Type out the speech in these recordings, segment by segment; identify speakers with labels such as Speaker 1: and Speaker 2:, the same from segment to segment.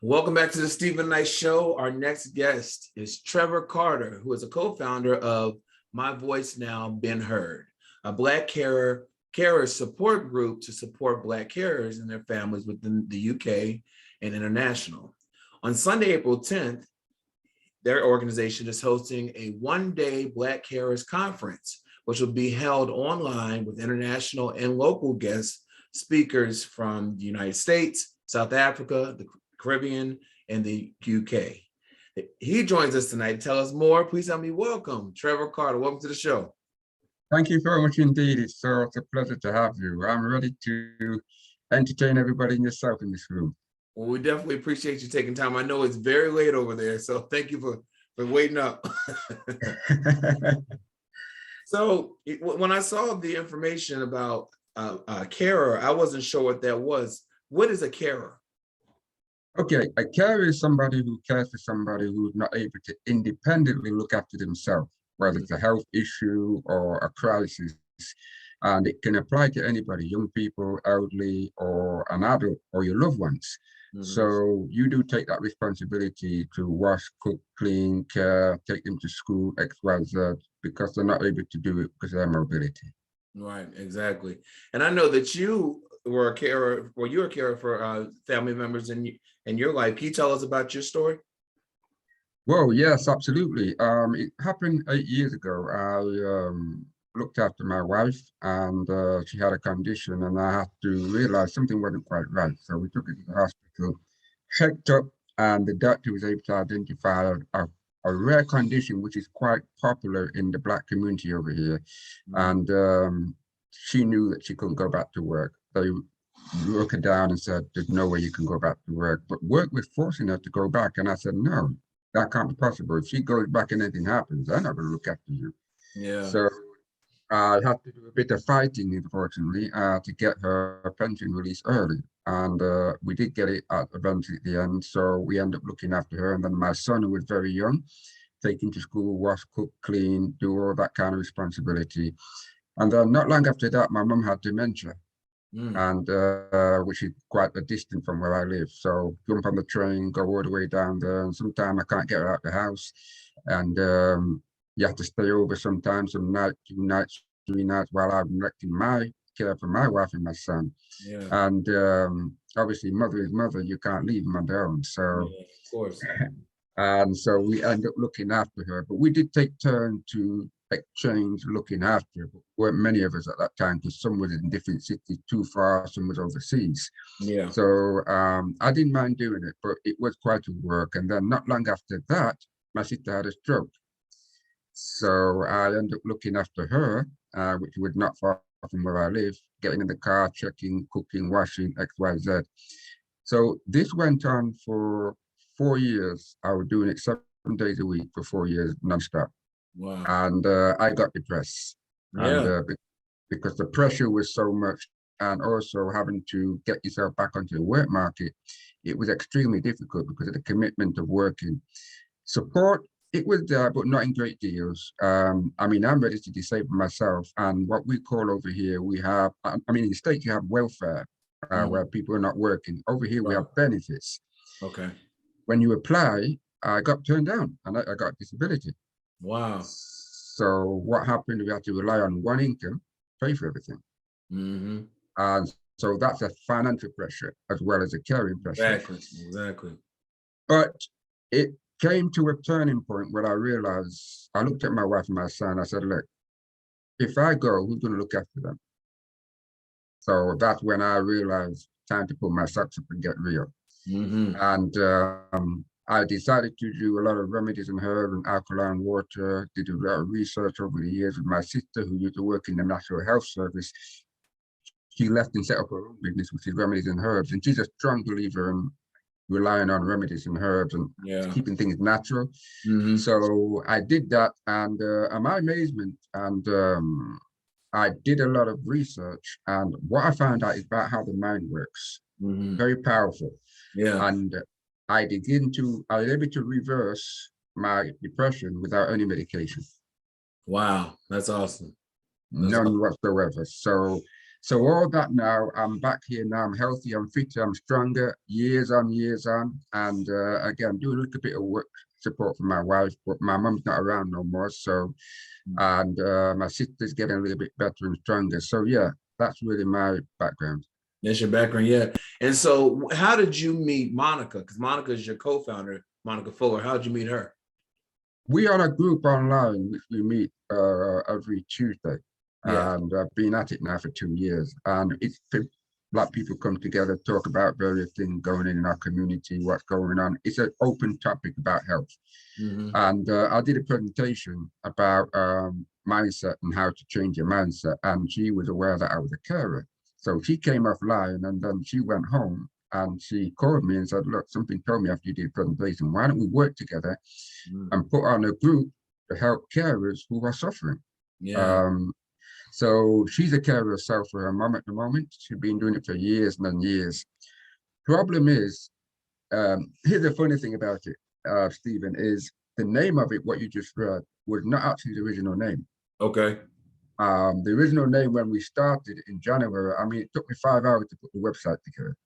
Speaker 1: Welcome back to the Stephen Knight Show. Our next guest is Trevor Carter, who is a co-founder of My Voice Now Been Heard, a Black carer support group to support Black carers and their families within the UK and international. On Sunday, April 10th, their organization is hosting a one-day Black Carers Conference, which will be held online with international and local guest speakers from the United States, South Africa, the Caribbean, and the UK. He joins us tonight to tell us more. Please help me welcome Trevor Carter. Welcome to the show.
Speaker 2: Thank you very much indeed. It's a pleasure to have you. I'm ready to entertain everybody and yourself in this room.
Speaker 1: Well, we definitely appreciate you taking time. I know it's very late over there, so thank you for waiting up. So when I saw the information about a carer, I wasn't sure what that was. What is a carer?
Speaker 2: Okay, a carer is somebody who cares for somebody who's not able to independently look after themselves, whether it's a health issue or a crisis. And it can apply to anybody, young people, elderly, or an adult, or your loved ones. Mm-hmm. So you do take that responsibility to wash, cook, clean, care, take them to school, X, Y, Z, because they're not able to do it because of their mobility.
Speaker 1: Right, exactly. And I know that you were a carer, or you're a carer for family members in your life. Can you tell us about your story?
Speaker 2: Well, yes, absolutely. It happened 8 years ago. I looked after my wife, and she had a condition, and I had to realize something wasn't quite right. So we took her to the hospital, checked up, and the doctor was able to identify a rare condition, which is quite popular in the Black community over here. Mm-hmm. And she knew that she couldn't go back to work. They broke her down and said, there's no way you can go back to work. But work was forcing her to go back. And I said, no, that can't be possible. If she goes back and anything happens, they're not going to look after you.
Speaker 1: Yeah.
Speaker 2: So I had to do a bit of fighting, unfortunately, to get her pension release early. And we did get it eventually at the end. So we ended up looking after her. And then my son, who was very young, take him to school, wash, cook, clean, do all that kind of responsibility. And then not long after that, my mum had dementia. And which is quite a distance from where I live. So jump on the train, go all the way down there, and sometimes I can't get her out the house. And you have to stay over sometimes, some night, 2 nights, 3 nights, while I'm electing my care for my wife and my son.
Speaker 1: Yeah.
Speaker 2: And obviously, mother is mother, you can't leave them on their own. So,
Speaker 1: yeah, of course.
Speaker 2: And so we end up looking after her. But we did take turn to exchange looking after her, but weren't many of us at that time, because some was in different cities too far, some was overseas.
Speaker 1: Yeah.
Speaker 2: So I didn't mind doing it, but it was quite a work. And then not long after that, my sister had a stroke. So I ended up looking after her, which was not far from where I live, getting in the car, checking, cooking, washing, X, Y, Z. So this went on for 4 years. I was doing it 7 days a week for 4 years, nonstop.
Speaker 1: Wow.
Speaker 2: And I got depressed.
Speaker 1: Yeah.
Speaker 2: And because the pressure was so much, and also having to get yourself back onto the work market, it was extremely difficult because of the commitment of working. Support, it was there, but not in great deals. I mean, I'm registered disabled myself, and what we call over here, we have, I mean, in the States, you have welfare, where people are not working. Over here, we have benefits.
Speaker 1: Okay.
Speaker 2: When you apply, I got turned down, and I got disability.
Speaker 1: Wow.
Speaker 2: So what happened, we had to rely on one income, pay for everything.
Speaker 1: Mm-hmm.
Speaker 2: And so that's a financial pressure as well as a caring pressure.
Speaker 1: Exactly.
Speaker 2: But it came to a turning point where I realized, I looked at my wife and my son, I said, look, if I go, who's going to look after them? So that's when I realized time to put my socks up and get real.
Speaker 1: Mm-hmm.
Speaker 2: And I decided to do a lot of remedies and herbs and alkaline water, did a lot of research over the years with my sister, who used to work in the National Health Service. She left and set up her own business, which is remedies and herbs. And she's a strong believer in relying on remedies and herbs and keeping things natural. Mm-hmm. So I did that, and my amazement, and I did a lot of research. And what I found out is about how the mind works. Mm-hmm. Very powerful.
Speaker 1: Yeah.
Speaker 2: And I was able to reverse my depression without any medication.
Speaker 1: Wow, that's awesome.
Speaker 2: None whatsoever. So So all that now, I'm back here now. I'm healthy, I'm fit, I'm stronger, years on, years on. And again, do a little bit of work support for my wife, but my mum's not around no more. So, and my sister's getting a little bit better and stronger. So yeah, that's really my background.
Speaker 1: That's your background, yeah. And so how did you meet Monica? Because Monica is your co-founder, Monica Fuller. How did you meet her?
Speaker 2: We are a group online which we meet every Tuesday,
Speaker 1: Yeah.
Speaker 2: and I've been at it now for 2 years. And it's like people come together, talk about various things going in our community, what's going on. It's an open topic about health.
Speaker 1: Mm-hmm.
Speaker 2: And I did a presentation about mindset and how to change your mindset. And she was aware that I was a carer. So she came offline and then she went home and she called me and said, look, something told me after you did a presentation, why don't we work together and put on a group to help carers who are suffering?
Speaker 1: Yeah.
Speaker 2: So she's a carer herself for her mom at the moment. She's been doing it for years and years. Problem is, here's the funny thing about it, Stephen, is the name of it, what you just read, was not actually the original name.
Speaker 1: Okay.
Speaker 2: The original name when we started in January, I mean, it took me 5 hours to put the website together.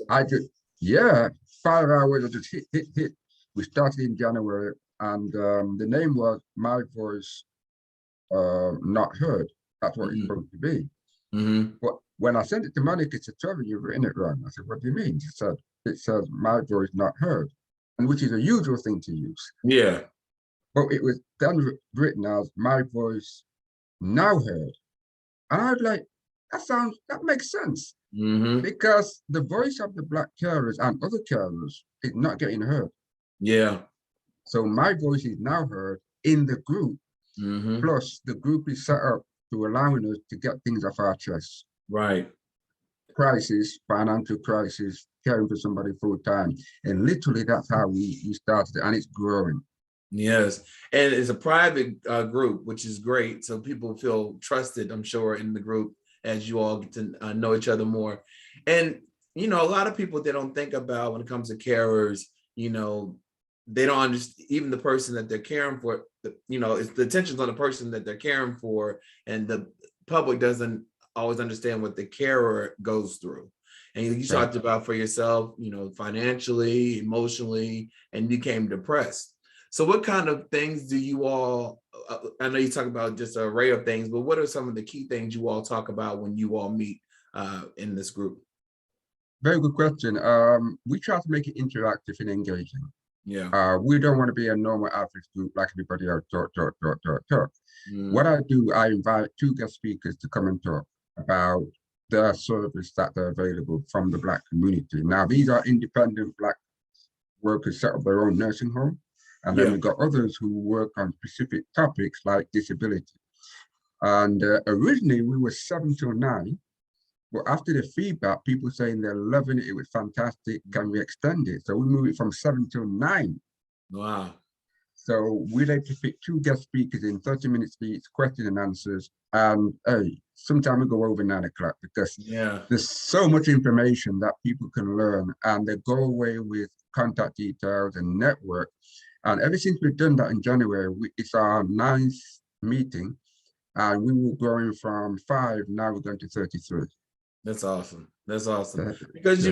Speaker 2: I just, yeah, 5 hours, I just hit. We started in January, and the name was My Voice Not Heard. That's what it's supposed to be.
Speaker 1: Mm-hmm.
Speaker 2: But when I sent it to Monica, she said, Trevor, you've written it wrong. I said, what do you mean? She said, it says My Voice Not Heard, and which is a usual thing to use.
Speaker 1: Yeah.
Speaker 2: But it was then written as My Voice Now Heard. And I was like, that makes sense.
Speaker 1: Mm-hmm.
Speaker 2: Because the voice of the Black carers and other carers is not getting heard.
Speaker 1: Yeah.
Speaker 2: So my voice is now heard in the group.
Speaker 1: Mm-hmm.
Speaker 2: Plus, the group is set up to allowing us to get things off our chests.
Speaker 1: Right.
Speaker 2: Crisis, financial crisis, caring for somebody full time. And literally, that's how we started it, and it's growing.
Speaker 1: Yes. And it's a private group, which is great. So people feel trusted, I'm sure, in the group as you all get to know each other more. And, you know, a lot of people, they don't think about when it comes to carers, you know, they don't understand, even the person that they're caring for, you know, it's the attention's on the person that they're caring for, and the public doesn't always understand what the carer goes through. And you talked about for yourself, you know, financially, emotionally, and you became depressed. So what kind of things do you all, I know you talk about just an array of things, but what are some of the key things you all talk about when you all meet in this group?
Speaker 2: Very good question. We try to make it interactive and engaging.
Speaker 1: Yeah.
Speaker 2: We don't want to be a normal average group like everybody else, talk. What I do, I invite 2 guest speakers to come and talk about their service that they're available from the Black community. Now, these are independent Black workers set up their own nursing home. And then we've got others who work on specific topics like disability. And originally we were 7 till 9, but after the feedback, people saying they're loving it, it was fantastic, can we extend it? So we moved it from 7 till 9.
Speaker 1: Wow.
Speaker 2: So we're able to fit 2 guest speakers in 30 minutes each, question and answers. And hey, sometimes we go over 9 o'clock because there's so much information that people can learn, and they go away with contact details and network. And ever since we've done that in January, it's our 9th meeting, and we were growing from 5, now we're going to 33.
Speaker 1: That's awesome. That's awesome. Because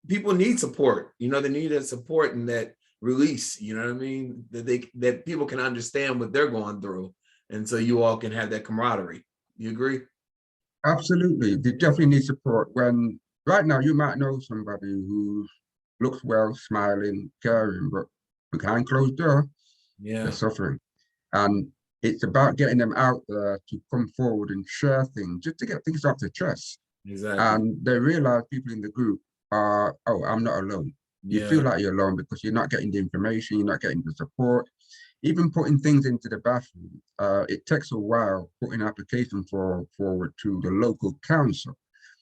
Speaker 1: people need support. You know, they need that support and that release, you know what I mean? That people can understand what they're going through. And so you all can have that camaraderie. You agree?
Speaker 2: Absolutely. They definitely need support. When right now you might know somebody who looks well, smiling, caring, but behind closed door, they're suffering. And it's about getting them out there to come forward and share things, just to get things off their chest.
Speaker 1: Exactly.
Speaker 2: And they realize people in the group are, oh, I'm not alone. You feel like you're alone because you're not getting the information, you're not getting the support. Even putting things into the bathroom, it takes a while putting an application forward to the local council.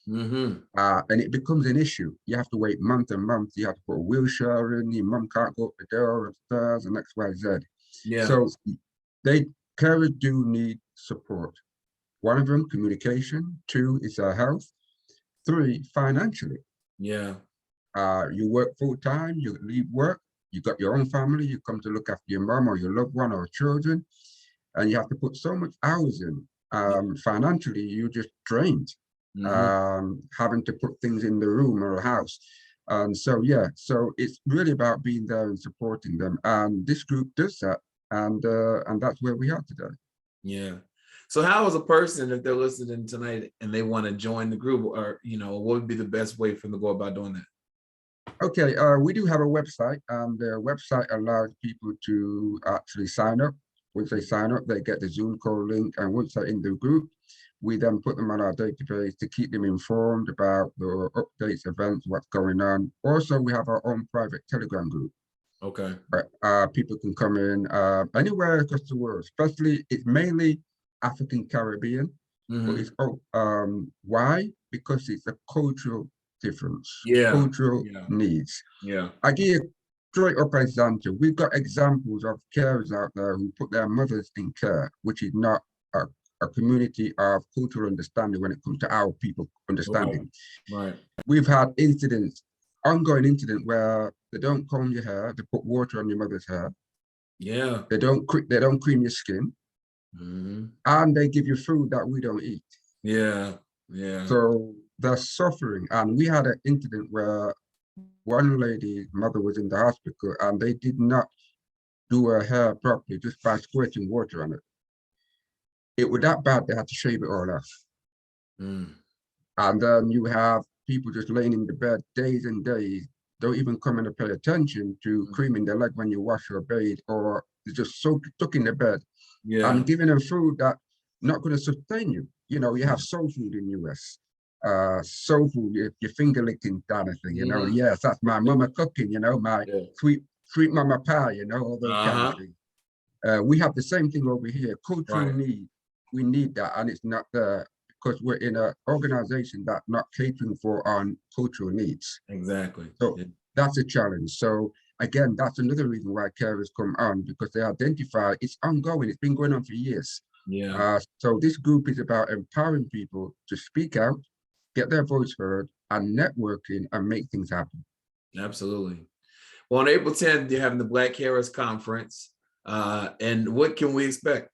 Speaker 2: And it becomes an issue. You have to wait months and months. You have to put a wheelchair in. Your mum can't go up the door upstairs and X, Y, Z. So carers do need support. 1 of them, communication. 2 is our health. 3, financially. You work full time. You leave work. You got your own family. You come to look after your mom or your loved one or children, and you have to put so much hours in. Financially, you just drained, having to put things in the room or a house. And so, yeah, so it's really about being there and supporting them. And this group does that. And that's where we are today.
Speaker 1: Yeah. So how is a person, if they're listening tonight and they want to join the group, or, what would be the best way for them to go about doing that?
Speaker 2: Okay, we do have a website, and the website allows people to actually sign up. Once they sign up, they get the Zoom call link, and once they're in the group, we then put them on our database to keep them informed about the updates, events, what's going on. Also, we have our own private Telegram group.
Speaker 1: Okay.
Speaker 2: Where people can come in anywhere across the world, especially it's mainly African Caribbean. But it's why? Because it's a cultural difference, cultural needs.
Speaker 1: Yeah.
Speaker 2: I give you straight up example. We've got examples of carers out there who put their mothers in care, which is not a community of cultural understanding when it comes to our people understanding.
Speaker 1: Right.
Speaker 2: We've had incidents, ongoing incident where they don't comb your hair, they put water on your mother's hair.
Speaker 1: Yeah.
Speaker 2: They don't cream your skin. And they give you food that we don't eat.
Speaker 1: Yeah. Yeah.
Speaker 2: So they're suffering. And we had an incident where one lady's mother was in the hospital and they did not do her hair properly just by squirting water on it. It was that bad they had to shave it all off. And then you have people just laying in the bed days and days, don't even come in and pay attention to creaming their leg when you wash or bathe, or they're just so stuck in the bed. And giving them food that not going to sustain you. You have soul food in the US. Soul food, your finger licking kind of thing, Yes, that's my mama cooking, my sweet mama pie, all those kind of things. We have the same thing over here. Cultural need, we need that, and it's not there because we're in an organization that's not catering for our cultural needs.
Speaker 1: Exactly.
Speaker 2: So that's a challenge. So again, that's another reason why carers come on, because they identify it's ongoing. It's been going on for years.
Speaker 1: Yeah.
Speaker 2: So this group is about empowering people to speak out, get their voice heard, and networking and make things happen.
Speaker 1: Absolutely. Well, on April 10th, you're having the Black Carers Conference. And what can we expect?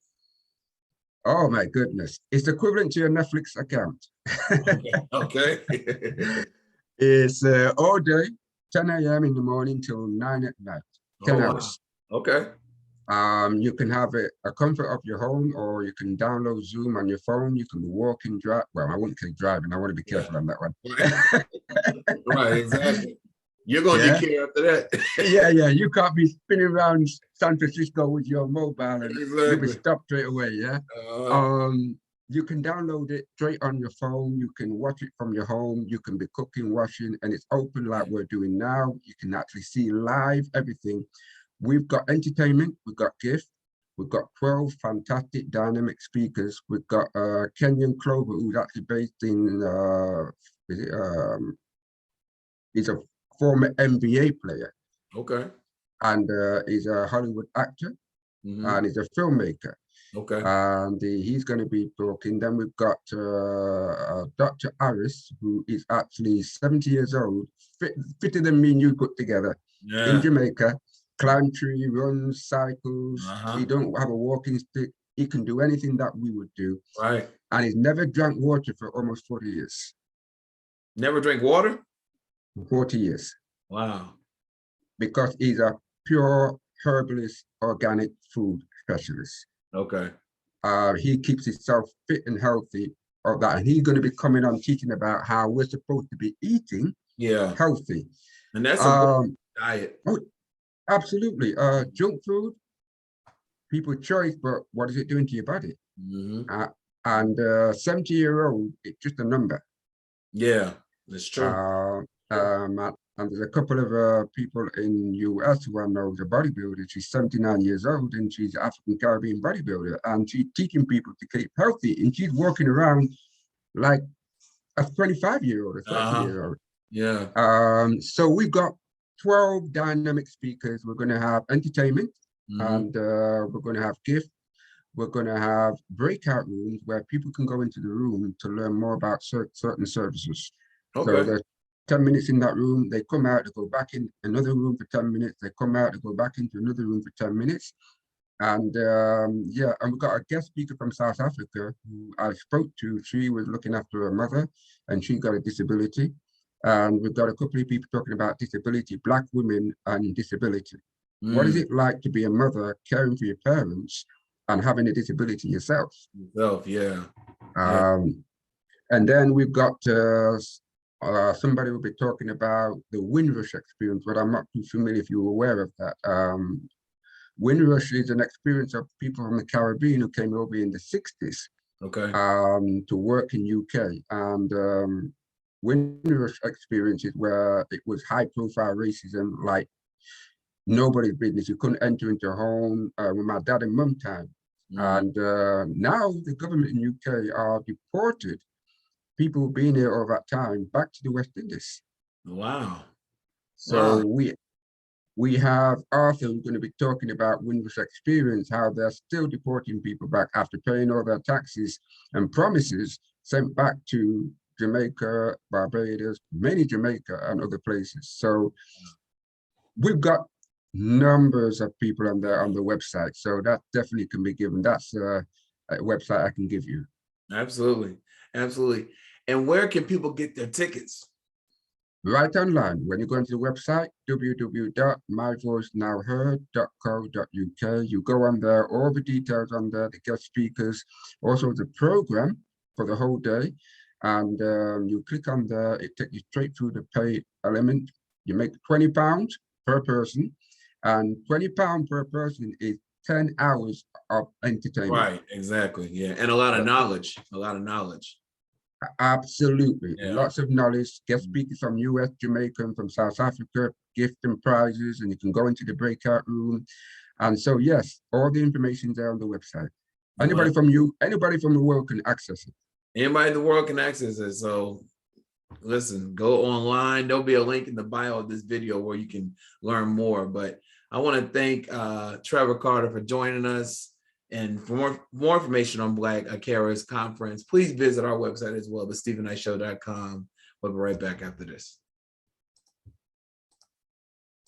Speaker 2: Oh my goodness. It's equivalent to your Netflix account.
Speaker 1: Okay.
Speaker 2: It's all day, 10 a.m. in the morning till 9 at night, 10 hours.
Speaker 1: Wow. Okay.
Speaker 2: You can have a comfort of your home, or you can download Zoom on your phone. You can be walking, drive. Well, I wouldn't say driving. I want to be careful on that one.
Speaker 1: Right, exactly. You're going to get care after that.
Speaker 2: Yeah. You can't be spinning around San Francisco with your mobile and you'll be stopped straight away, yeah? You can download it straight on your phone. You can watch it from your home. You can be cooking, washing, and it's open like we're doing now. You can actually see live everything. We've got entertainment, we've got gift, we've got 12 fantastic dynamic speakers. We've got Kenyon Clover, who's actually based in, he's a former NBA player.
Speaker 1: Okay.
Speaker 2: And he's a Hollywood actor, and he's a filmmaker.
Speaker 1: Okay.
Speaker 2: And he's going to be talking. Then we've got Dr. Harris, who is actually 70 years old, fitter than me and you put together, in Jamaica. Climb tree, runs, cycles. He don't have a walking stick. He can do anything that we would do.
Speaker 1: Right.
Speaker 2: And he's never drank water for almost 40 years.
Speaker 1: Never drink water?
Speaker 2: 40 years.
Speaker 1: Wow.
Speaker 2: Because he's a pure herbalist, organic food specialist.
Speaker 1: Okay.
Speaker 2: He keeps himself fit and healthy of that. And he's going to be coming on teaching about how we're supposed to be eating healthy.
Speaker 1: And that's a diet.
Speaker 2: Oh, absolutely. Junk food, people's choice, but what is it doing to your body? And 70-year-old, it's just a number.
Speaker 1: Yeah, that's true.
Speaker 2: And there's a couple of people in US who I know is a bodybuilder. She's 79 years old and she's an African Caribbean bodybuilder, and she's teaching people to keep healthy, and she's walking around like a 25-year-old, a 30-year-old.
Speaker 1: Yeah.
Speaker 2: So we've got 12 dynamic speakers. We're going to have entertainment, and we're going to have gift. We're going to have breakout rooms where people can go into the room to learn more about certain services.
Speaker 1: Okay.
Speaker 2: So there's 10 minutes in that room, they come out, they go back in another room for 10 minutes, they come out, they go back into another room for 10 minutes. And yeah, and we got a guest speaker from South Africa who I spoke to. She was looking after her mother and she got a disability. And we've got a couple of people talking about disability, Black women and disability. What is
Speaker 1: Mm,
Speaker 2: it like to be a mother caring for your parents and having a disability yourself?
Speaker 1: yourself, yeah. Yeah.
Speaker 2: Um, and then we've got somebody will be talking about the Windrush experience, but I'm not too familiar if you're aware of that. Windrush is an experience of people from the Caribbean who came over in the 60s
Speaker 1: Okay.
Speaker 2: to work in UK. And Windrush experiences where it was high profile racism, like nobody's business. You couldn't enter into a home with my dad and mum time.
Speaker 1: Mm,
Speaker 2: And now the government in UK are deported people being here all that time back to the West Indies.
Speaker 1: wow.
Speaker 2: So
Speaker 1: Wow.
Speaker 2: we have Arthur who's going to be talking about Windrush experience, how they're still deporting people back after paying all their taxes and promises sent back to Jamaica, Barbados, many Jamaica and other places. So we've got numbers of people on there on the website. So that definitely can be given. That's a website I can give you.
Speaker 1: Absolutely. Absolutely. And where can people get their tickets?
Speaker 2: Right online, when you go into the website, www.myvoicenowheard.co.uk, you go on there, all the details on there, the guest speakers, also the program for the whole day. And you click on there, it takes you straight through the pay element. You make £20 per person, and £20 per person is 10 hours of entertainment.
Speaker 1: Right. Exactly. Yeah. And a lot of knowledge. A lot of knowledge.
Speaker 2: Absolutely.
Speaker 1: Yeah.
Speaker 2: Lots of knowledge, guest speakers from US, Jamaica, and from South Africa, gift and prizes, and you can go into the breakout room. And so, yes, all the information there on the website.
Speaker 1: Wow.
Speaker 2: Anybody from the world can access it.
Speaker 1: Anybody in the world can access it. So listen, go online. There'll be a link in the bio of this video where you can learn more. But I want to thank Trevor Carter for joining us. And for more information on Black Carers Conference, please visit our website as well, thestephenknightshow.com. We'll be right back after this.